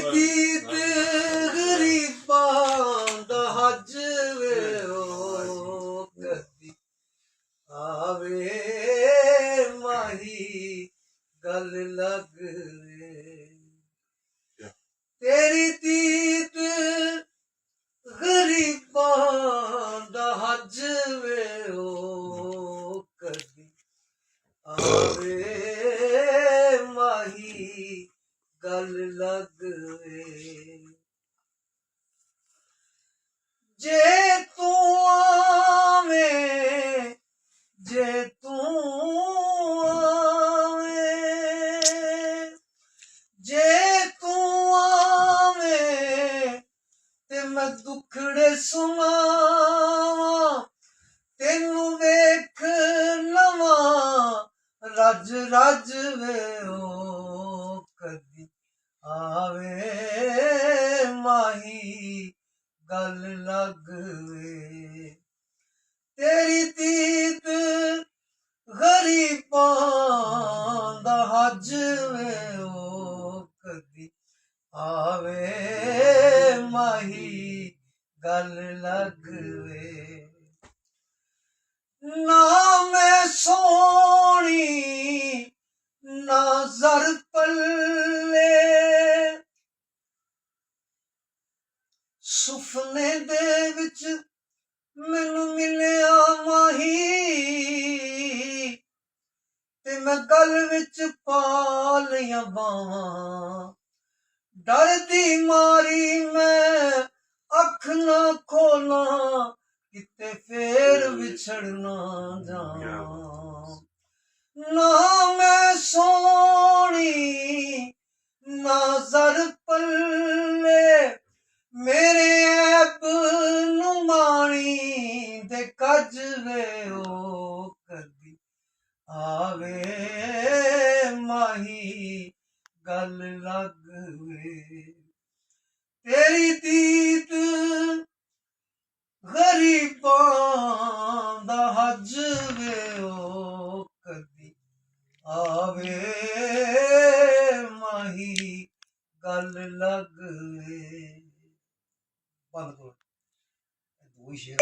ਤੀਤ ਗਰੀਬਾਂ ਦਾ ਹੱਜ ਵੇ ਓ ਕਦੀ ਆਵੇ ਮਾਹੀ ਗੱਲ ਲੱਗ ਵੇ ਤੇਰੀ ਤੀਤ ਗਰੀਬਾਂ ਦਾ ਹੱਜ ਵੇ ਓ ਕਦੀ ਆਵੇ ਮਾਹੀ ਗੱਲ ਲੱਗ ਵੇ ਜੇ ਤੂੰ ਆਵੇਂ ਜੇ ਤੂੰ ਆਵੇਂ ਜੇ ਤੂੰ ਆਵੇਂ ਤੇ ਮੈਂ ਦੁੱਖੜੇ ਸੁਣਾਵਾਂ ਤੈਨੂੰ ਵੇਖ ਲਵਾਂ ਰੱਜ ਰੱਜ ਵੇ ਓ ਕਦੀ ਆਵੇ ਮਾਹੀ ਗੱਲ ਲੱਗ ਵੇ ਤੇਰੀ ਤੀਤ ਗਰੀਬਾਂ ਦਾ ਹੱਜ ਵੇ ਓ ਕਦੀ ਆਵੇ ਮਾਹੀ ਗੱਲ ਲੱਗ ਵੇ ਨਾ ਮੈਂ ਸੋਹਣੀ ਨਾ ਜ਼ਰ ਪੱਲੇ ਸੁਪਨੇ ਦੇ ਵਿੱਚ ਮੈਨੂੰ ਮਿਲਿਆ ਮਾਹੀ ਤੇ ਮੈਂ ਗਲ ਵਿੱਚ ਪਾ ਲਈਆਂ ਬਾਹਾਂ ਡਰਦੀ ਮਾਰੀ ਮੈਂ ਅੱਖ ਨਾ ਖੋਲਾਂ ਕਿਤੇ ਫੇਰ ਵਿਛੜ ਨਾ ਜਾਵਾਂ ਨਾ ਮੈਂ ਸੋਹਣੀ ਨਾ ਜ਼ਰ ਪੱਲੇ ਮੇਰੇ ਐਬ ਨੂੰ ਮਾਣੀ ਦੇ ਕੱਜ ਵੇ ਓ ਕਦੀ ਆਵੇ ਮਾਹੀ ਗੱਲ ਲੱਗ ਵੇ ਤੇਰੀ ਤੀਤ ਗਰੀਬਾਂ ਦਾ ਹੱਜ ਵੇ ਓ ਕਦੀ ਆਵੇ ਮਾਹੀ ਗੱਲ ਲੱਗ ਵੇ ਬੰਦ ਕਰੋ ਦੋ ਹੀ ਸ਼ੇਰ